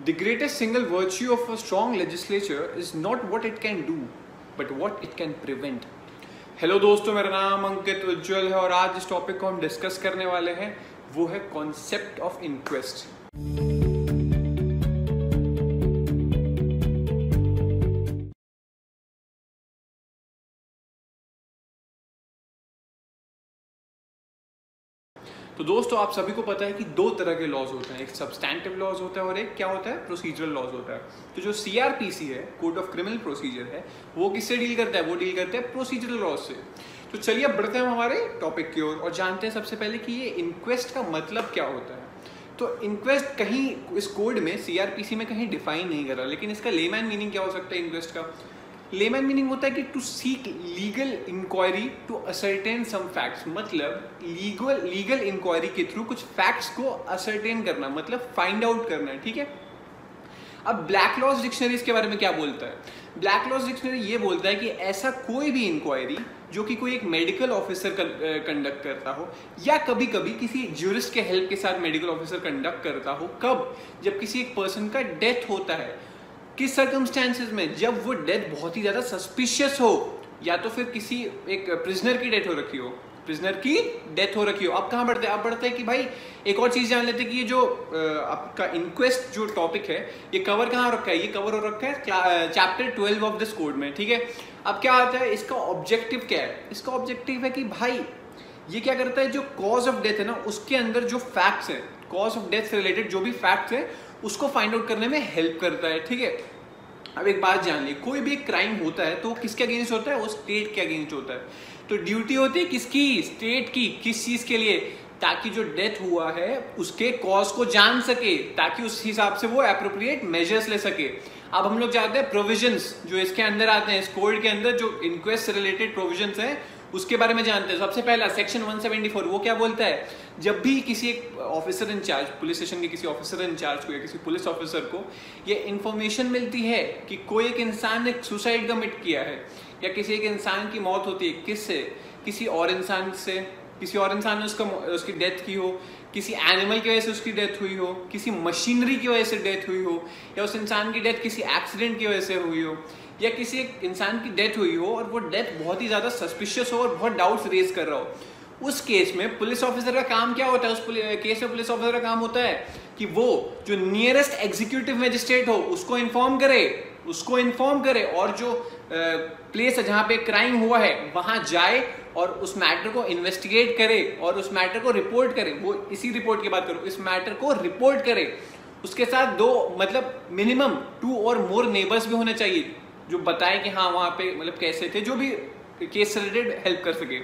The greatest single virtue of a strong legislature is not what it can do, but what it can prevent. Hello दोस्तों, मेरा नाम अंकित उज्ज्वल है और आज जिस टॉपिक को हम डिस्कस करने वाले हैं वो है कॉन्सेप्ट ऑफ इंक्वेस्ट। तो दोस्तों, आप सभी को पता है कि दो तरह के लॉज होते हैं, एक सब्सटैंटिव लॉज होता है और एक क्या होता है, प्रोसीजरल लॉज होता है। तो जो सीआरपीसी है, कोड ऑफ क्रिमिनल प्रोसीजर है, वो किससे डील करता है? वो डील करता है प्रोसीजरल लॉज से। तो चलिए अब बढ़ते हैं हमारे टॉपिक की ओर और जानते हैं सबसे पहले कि ये इंक्वेस्ट का मतलब क्या होता है। तो इंक्वेस्ट कहीं इस कोड में सीआरपीसी में कहीं डिफाइन नहीं कर रहा, लेकिन इसका लेमैन मीनिंग क्या हो सकता है इंक्वेस्ट का? लेमैन मीनिंग होता है कि to seek legal inquiry to ascertain some facts, मतलब लीगल इंक्वायरी के थ्रू कुछ फैक्ट्स को असर्टेन करना, मतलब फाइंड आउट करना है। ठीक है। अब ब्लैक लॉज डिक्शनरीज के बारे में क्या बोलता है? ब्लैक लॉज डिक्शनरी ये बोलता है कि ऐसा कोई भी इंक्वायरी जो कि कोई एक मेडिकल ऑफिसर कंडक्ट करता हो या कभी कभी किसी ज्यूरिस्ट के हेल्प के साथ मेडिकल ऑफिसर कंडक्ट करता हो, कब? जब किसी एक पर्सन का डेथ होता है। किस सर्कमस्टेंसेस में? जब वो डेथ बहुत ही ज्यादा सस्पिशियस हो, या तो फिर किसी एक प्रिजनर की डेथ हो रखी हो, अब कहाँ बढ़ते हैं? अब बढ़ते हैं कि भाई एक और चीज जान लेते हैं कि ये जो आपका इंक्वेस्ट जो टॉपिक है ये कवर कहाँ रखा है? ये कवर हो रखा है चैप्टर 12 ऑफ दिस कोड में। ठीक है। अब क्या आता है, इसका ऑब्जेक्टिव क्या है? इसका ऑब्जेक्टिव है कि भाई ये क्या करता है, जो कॉज ऑफ डेथ है ना, उसके अंदर जो फैक्ट्स है, कॉज ऑफ डेथ से रिलेटेड जो भी फैक्ट्स है उसको फाइंड आउट करने में हेल्प करता है। ठीक है। अब एक बात जान ली, कोई भी एक क्राइम होता है तो किसके अगेंस्ट होता है? वो स्टेट के अगेंस्ट होता है। तो ड्यूटी होती है किसकी? स्टेट की। किस चीज के लिए? ताकि जो डेथ हुआ है उसके कॉज को जान सके, ताकि उस हिसाब से वो एप्रोप्रिएट मेजर्स ले सके। अब हम लोग जानते हैं प्रोविजंस जो इसके अंदर आते हैं, इस कोड के अंदर जो इंक्वेस्ट से रिलेटेड प्रोविजंस हैं उसके बारे में जानते हैं। सबसे पहला सेक्शन 174 वो क्या बोलता है? जब भी किसी एक ऑफिसर इंचार्ज, पुलिस स्टेशन के किसी ऑफिसर इंचार्ज को या किसी पुलिस ऑफिसर को ये इंफॉर्मेशन मिलती है कि कोई एक इंसान ने सुसाइड कमिट किया है या किसी एक इंसान की मौत होती है, किससे? किसी और इंसान से, किसी और इंसान ने उसकी डेथ की हो, किसी एनिमल की वजह से उसकी डेथ हुई हो, किसी मशीनरी की वजह से डेथ हुई हो, या उस इंसान की डेथ किसी एक्सीडेंट की वजह से हुई हो, या किसी एक इंसान की डेथ हुई हो और वो डेथ बहुत ही ज्यादा सस्पिशियस हो और बहुत डाउट्स रेज कर रहा हो, उस केस में पुलिस ऑफिसर का काम क्या होता है? उस केस में पुलिस ऑफिसर का काम होता है कि वो जो नियरेस्ट एग्जीक्यूटिव मजिस्ट्रेट हो उसको इन्फॉर्म करे और जो प्लेस है जहां पे क्राइम हुआ है वहां जाए और उस मैटर को इन्वेस्टिगेट करे और उस मैटर को रिपोर्ट करे। वो इसी रिपोर्ट की बात करो, इस मैटर को रिपोर्ट करे। उसके साथ दो मतलब मिनिमम 2 और मोर नेबर्स भी होने चाहिए जो बताए कि हाँ वहां पे मतलब कैसे थे, जो भी केस से रिलेटेड हेल्प कर सके।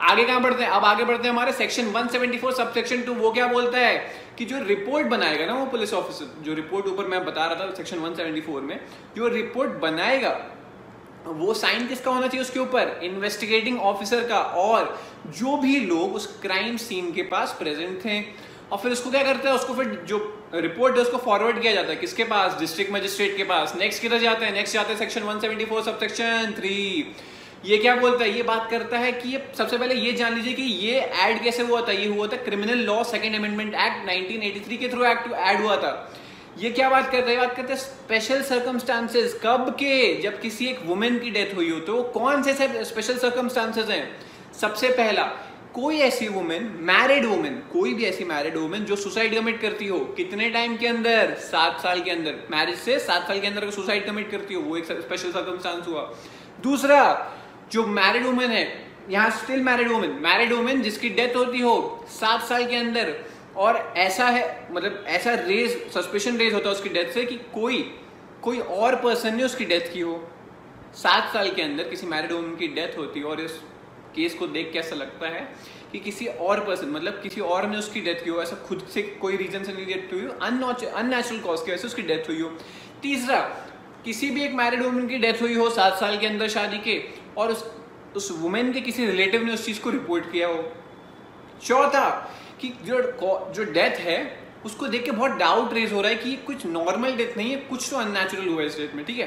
आगे कहां बढ़ते हैं? अब आगे बढ़ते हैं हमारे सेक्शन 174 सबसेक्शन 2। वो क्या बोलता है कि जो रिपोर्ट बनाएगा ना वो पुलिस ऑफिसर, जो रिपोर्ट ऊपर मैं बता रहा था सेक्शन 174 में, जो रिपोर्ट बनाएगा वो साइन किसका होना चाहिए उसके ऊपर? इन्वेस्टिगेटिंग ऑफिसर का, और जो भी लोग उस क्राइम सीन के पास प्रेजेंट थे। और फिर उसको क्या करता है, उसको फिर जो रिपोर्ट है उसको फॉरवर्ड किया जाता है किसके पास? डिस्ट्रिक्ट मजिस्ट्रेट के पास। नेक्स्ट किधर जाते हैं? नेक्स्ट जाते हैं सेक्शन 174 सबसेक्शन 3। ये क्या बोलता है? ये बात करता है कि ये सबसे पहले ये जान लीजिए कि ये ऐड कैसे हुआ था। ये हुआ था criminal law second amendment act 1983 के थ्रू एक्ट ऐड हुआ था। ये क्या बात करता है? बात करते हैं स्पेशल सर्कमस्टांसेस। कब के? जब किसी एक वुमेन की डेथ हुई हो। तो कौन से स्पेशल सर्कमस्टांसेस हैं? सबसे पहला, कोई ऐसी वुमेन, मैरिड वुमेन, कोई भी ऐसी मैरिड वुमेन जो सुसाइड कमिट करती हो, कितने टाइम के अंदर? 7 साल के अंदर। मैरिज से 7 साल के अंदर सुसाइड कमिट करती हो, वो एक स्पेशल सर्कमस्टांस हुआ। दूसरा, जो मैरिड वुमेन है, यहाँ स्टिल मैरिड वुमेन जिसकी डेथ होती हो 7 साल के अंदर, और ऐसा है मतलब ऐसा सस्पेशन रेज होता है उसकी डेथ से कि कोई और पर्सन ने उसकी डेथ की हो। 7 साल के अंदर किसी मैरिड वुमेन की डेथ होती है और इस केस को देख के ऐसा लगता है कि किसी और पर्सन, मतलब किसी और ने उसकी डेथ की हो, ऐसा खुद से कोई रीजन से नहीं डेथ हुई हो, अननेचुरल कॉज की वजह से उसकी डेथ हुई हो। तीसरा, किसी भी एक मैरिड वुमेन की डेथ हुई हो 7 साल के अंदर शादी के, और उस वुमेन के किसी रिलेटिव ने उस चीज को रिपोर्ट किया हो। चौथा, कि जो डेथ है उसको देख के बहुत डाउट रेज हो रहा है कि कुछ नॉर्मल डेथ नहीं है, कुछ तो अननेचुरल हुआ है इस डेथ में। ठीक है।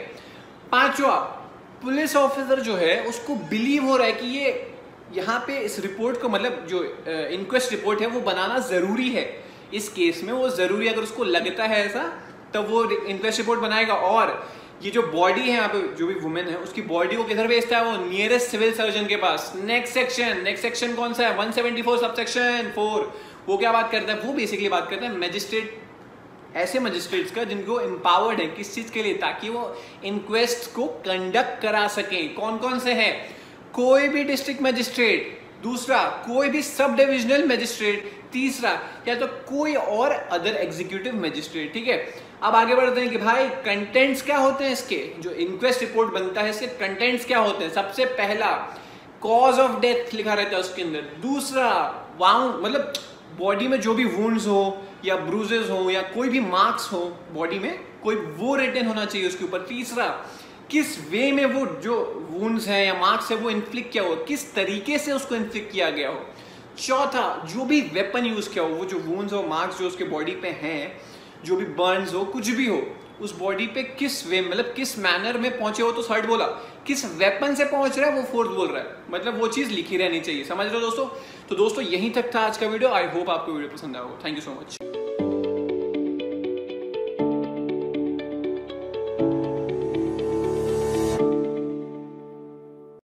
पांचवा, पुलिस ऑफिसर जो है उसको बिलीव हो रहा है कि ये यहाँ पे इस रिपोर्ट को, मतलब जो इंक्वेस्ट रिपोर्ट है वो बनाना जरूरी है इस केस में, वो जरूरी, अगर उसको लगता है ऐसा तब वो इंक्वेस्ट रिपोर्ट बनाएगा। और ये जो बॉडी है यहाँ पे जो भी वुमेन है उसकी बॉडी को किधर भेजता है, वो नियरेस्ट सिविल सर्जन के पास। नेक्स्ट सेक्शन कौन सा है, 174 सबसेक्शन 4। वो क्या बात करता है, वो बेसिकली बात करता है मजिस्ट्रेट, ऐसे मजिस्ट्रेट्स का जिनको एम्पावर्ड है किस चीज के लिए, ताकि वो इंक्वेस्ट को कंडक्ट करा सकें। कौन कौन से हैं, कोई भी डिस्ट्रिक्ट मजिस्ट्रेट, दूसरा कोई भी सब डिविजनल मजिस्ट्रेट, तीसरा या तो कोई और अदर एग्जीक्यूटिव मजिस्ट्रेट। ठीक है, अब आगे बढ़ते हैं कि भाई कंटेंट्स क्या होते हैं इसके, जो इंक्वेस्ट रिपोर्ट बनता है इसके कंटेंट्स क्या होते हैं। सबसे पहला कॉज ऑफ डेथ लिखा रहता है उसके अंदर। दूसरा वाउंड, मतलब बॉडी में जो भी वुंड्स हो या ब्रूजेस हो या कोई भी मार्क्स हो बॉडी में कोई, वो रिटन होना चाहिए उसके ऊपर। तीसरा किस वे में वो जो वुंड्स हैं या मार्क्स है वो इन्फ्लिक्ट किया हो, किस तरीके से उसको इन्फ्लिक्ट किया गया हो। चौथा जो भी वेपन यूज किया हो, वो जो वुंड्स और मार्क्स जो उसके बॉडी पे हैं, जो भी बर्न्स हो कुछ भी हो, उस बॉडी पे किस वे मतलब किस मैनर में पहुंचे हो, तो थर्ड बोला किस वेपन से पहुंच रहा है वो फोर्थ बोल रहा है, मतलब वो चीज लिखी रहनी चाहिए। समझ रहे हो दोस्तों। तो दोस्तों यहीं तक था आज का वीडियो। आई होप आपको वीडियो पसंद आया हो। Thank you so much.